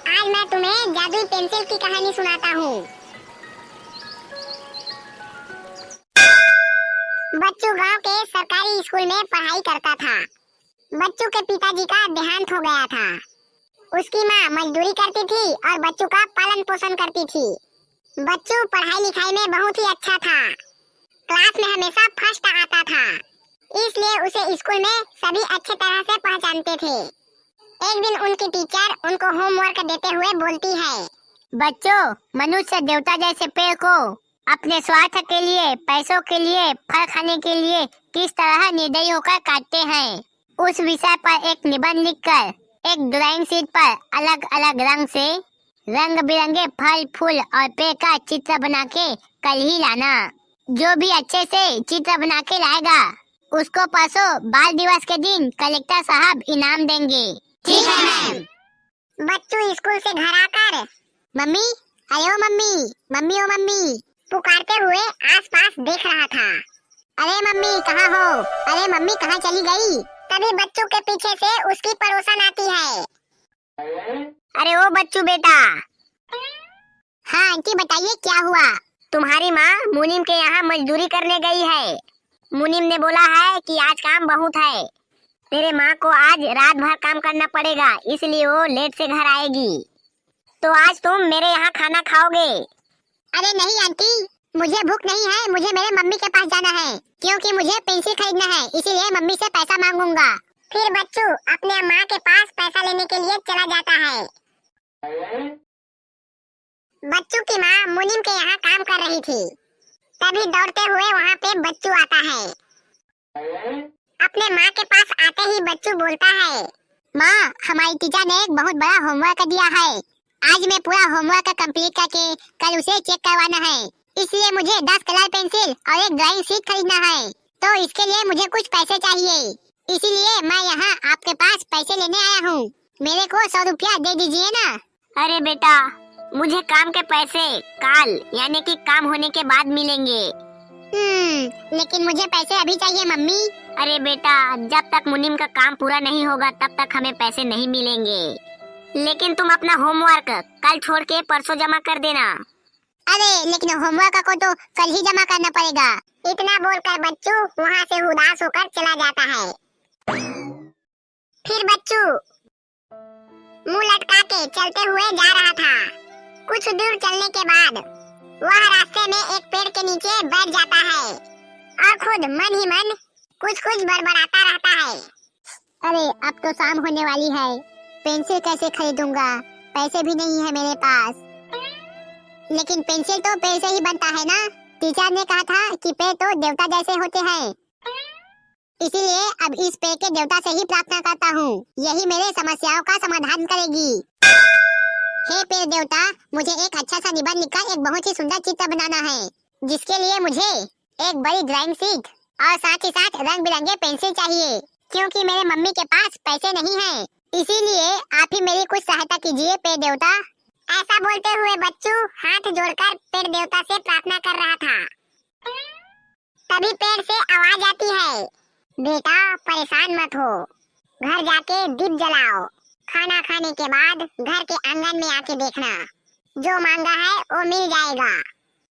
आज मैं तुम्हें जादुई पेंसिल की कहानी सुनाता हूँ। बच्चू गांव के सरकारी स्कूल में पढ़ाई करता था। बच्चू के पिताजी का देहांत हो गया था। उसकी माँ मजदूरी करती थी और बच्चू का पालन पोषण करती थी। बच्चू पढ़ाई लिखाई में बहुत ही अच्छा था। क्लास में हमेशा फर्स्ट आता था, इसलिए उसे स्कूल में सभी अच्छे तरह से पहचानते थे। एक दिन उनकी टीचर उनको होमवर्क देते हुए बोलती है, बच्चों, मनुष्य देवता जैसे पेड़ को अपने स्वार्थ के लिए, पैसों के लिए, फल खाने के लिए किस तरह निर्दयी होकर काटते हैं, उस विषय पर एक निबंध लिखकर एक ड्राइंग शीट पर अलग अलग रंग से रंग बिरंगे फल, फूल और पेड़ का चित्र बना के कल ही लाना। जो भी अच्छे से चित्र बना के लाएगा उसको परसों बाल दिवस के दिन कलेक्टर साहब इनाम देंगे। ठीक है मैम। बच्चू स्कूल से घर आकर मम्मी, अयो मम्मी, मम्मी ओ मम्मी पुकारते हुए आसपास देख रहा था। अरे मम्मी कहाँ हो? अरे मम्मी कहाँ चली गई? तभी बच्चू के पीछे से उसकी पड़ोसन आती है। अरे ओ बच्चू बेटा। हाँ आंटी बताइए क्या हुआ? तुम्हारी माँ मुनीम के यहाँ मजदूरी करने गई है। मुनीम ने बोला है कि आज काम बहुत है। तेरे माँ को आज रात भर काम करना पड़ेगा, इसलिए वो लेट से घर आएगी। तो आज तुम मेरे यहाँ खाना खाओगे? अरे नहीं आंटी, मुझे भूख नहीं है, मुझे मेरे मम्मी के पास जाना है क्योंकि मुझे पेंसिल खरीदना है, इसीलिए मम्मी से पैसा मांगूंगा। फिर बच्चू अपने माँ के पास पैसा लेने के लिए चला जाता है। बच्चू की माँ मुनीम के यहाँ काम कर रही थी। तभी दौड़ते हुए वहाँ पे बच्चू आता है। अपने माँ के पास आते ही बच्चू बोलता है, माँ, हमारी टीचर ने एक बहुत बड़ा होमवर्क दिया है। आज मैं पूरा होमवर्क कंप्लीट करके कल उसे चेक करवाना है, इसलिए मुझे 10 कलर पेंसिल और एक ड्राइंग शीट खरीदना है। तो इसके लिए मुझे कुछ पैसे चाहिए, इसीलिए मैं यहाँ आपके पास पैसे लेने आया हूँ। मेरे को 100 रुपया दे दीजिए ना। अरे बेटा, मुझे काम के पैसे कल यानी कि काम होने के बाद मिलेंगे। लेकिन मुझे पैसे अभी चाहिए मम्मी। अरे बेटा, जब तक मुनीम का काम पूरा नहीं होगा तब तक हमें पैसे नहीं मिलेंगे। लेकिन तुम अपना होमवर्क कल छोड़ के परसों जमा कर देना। अरे लेकिन होमवर्क को तो कल ही जमा करना पड़ेगा। इतना बोलकर बच्चू वहाँ से उदास होकर चला जाता है। फिर बच्चू मुंह लटका के चलते हुए जा रहा था। कुछ दूर चलने के बाद वह रास्ते में एक पेड़ के नीचे बैठ जाता है और खुद मन ही मन कुछ बड़बड़ाता रहता है। अरे अब तो शाम होने वाली है, पेंसिल कैसे खरीदूंगा? पैसे भी नहीं है मेरे पास। लेकिन पेंसिल तो पेड़ से ही बनता है ना। टीचर ने कहा था कि पेड़ तो देवता जैसे होते हैं, इसीलिए अब इस पेड़ के देवता से ही प्रार्थना करता हूँ। यही मेरे समस्याओं का समाधान करेगी। हे पेड़ देवता, मुझे एक अच्छा सा निबंध लिखकर एक बहुत ही सुंदर चित्र बनाना है, जिसके लिए मुझे एक बड़ी ड्राइंग शीट और साथ ही साथ रंग बिरंगे पेंसिल चाहिए, क्योंकि मेरे मम्मी के पास पैसे नहीं हैं। इसीलिए आप ही मेरी कुछ सहायता कीजिए पेड़ देवता। ऐसा बोलते हुए बच्चू हाथ जोड़कर पेड़ देवता से प्रार्थना कर रहा था। तभी पेड़ से आवाज आती है, बेटा परेशान मत हो, घर जाके दीप जलाओ। खाना खाने के बाद घर के आंगन में आके देखना, जो मांगा है वो मिल जाएगा।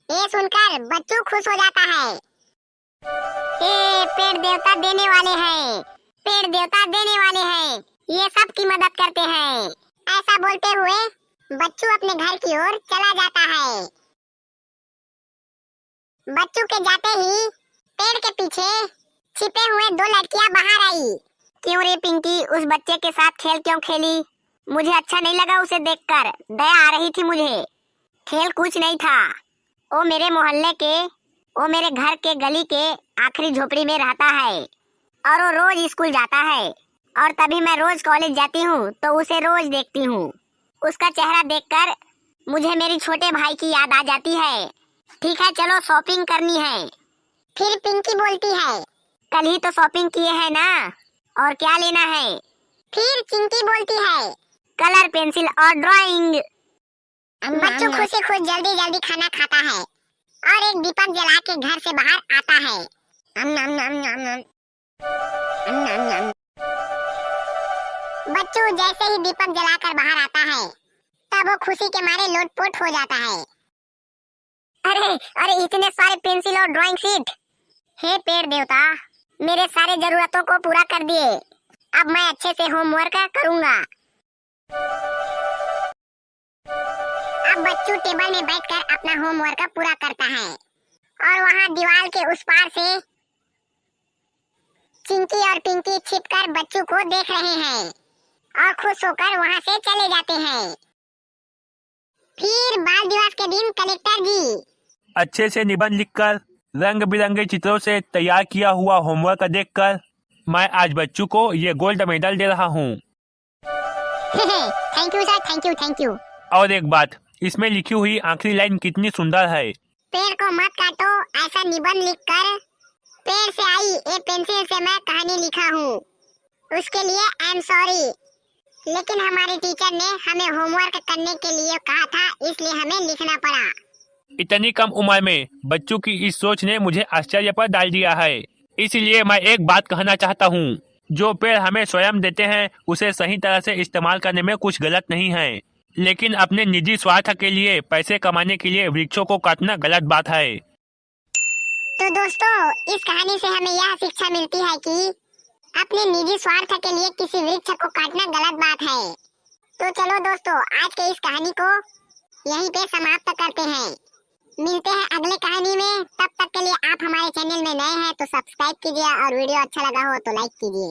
ये सुनकर बच्चू खुश हो जाता है। पेड़ देवता देने वाले हैं, पेड़ देवता देने वाले हैं, ये सब की मदद करते हैं। ऐसा बोलते हुए बच्चू अपने घर की ओर चला जाता है। बच्चू के जाते ही पेड़ के पीछे छिपे हुए 2 लड़कियां बाहर आई। क्यों रे पिंकी, उस बच्चे के साथ खेल क्यों खेली? मुझे अच्छा नहीं लगा उसे देखकर, दया आ रही थी मुझे। खेल कुछ नहीं था, वो मेरे मोहल्ले के, वो मेरे घर के गली के आखिरी झोपड़ी में रहता है और वो रोज स्कूल जाता है और तभी मैं रोज कॉलेज जाती हूँ तो उसे रोज देखती हूँ। उसका चेहरा देखकर मुझे मेरी छोटे भाई की याद आ जाती है। ठीक है चलो शॉपिंग करनी है। फिर पिंकी बोलती है, कल ही तो शॉपिंग किए हैं ना, और क्या लेना है? फिर चिंकी बोलती है, कलर पेंसिल और ड्राइंग। बच्चू खुशी खुश जल्दी जल्दी खाना खाता है और एक दीपक जला के घर से बाहर आता है। बच्चू जैसे ही दीपक जलाकर बाहर आता है, तब वो खुशी के मारे लोटपोट हो जाता है। अरे अरे इतने सारे पेंसिल और ड्राइंग शीट। हे पेड़ देवता, मेरे सारे जरूरतों को पूरा कर दिए। अब मैं अच्छे से होमवर्क करूंगा। अब बच्चू टेबल में बैठकर अपना होमवर्क पूरा करता है और वहाँ दीवार के उस पार से चिंकी और पिंकी छिपकर बच्चू को देख रहे हैं और खुश होकर वहाँ से चले जाते हैं। फिर बाल दिवस के दिन कलेक्टर जी अच्छे से निबंध लिखकर रंग बिरंगे चित्रों से तैयार किया हुआ होमवर्क देखकर मैं आज बच्चू को ये गोल्ड मेडल दे रहा हूँ। Thank you sir, thank you thank you. और एक बात, इसमें लिखी हुई आखिरी लाइन कितनी सुंदर है। पेड़ को मत काटो, ऐसा निबंध लिखकर पेड़ से आई एक पेंसिल से मैं कहानी लिखा हूँ। उसके लिए आई एम सॉरी, लेकिन हमारे टीचर ने हमें होमवर्क करने के लिए कहा था, इसलिए हमें लिखना पड़ा। इतनी कम उम्र में बच्चों की इस सोच ने मुझे आश्चर्य पर डाल दिया है। इसलिए मैं एक बात कहना चाहता हूँ, जो पेड़ हमें स्वयं देते हैं उसे सही तरह से इस्तेमाल करने में कुछ गलत नहीं है, लेकिन अपने निजी स्वार्थ के लिए पैसे कमाने के लिए वृक्षों को काटना गलत बात है। तो दोस्तों, इस कहानी से हमें यह शिक्षा मिलती है कि अपने निजी स्वार्थ के लिए किसी वृक्ष को काटना गलत बात है। तो चलो दोस्तों, आज के इस कहानी को यहीं पे समाप्त करते हैं। मिलते हैं अगले कहानी में। तब तक के लिए आप हमारे चैनल में नए हैं तो सब्सक्राइब कीजिए और वीडियो अच्छा लगा हो तो लाइक कीजिए।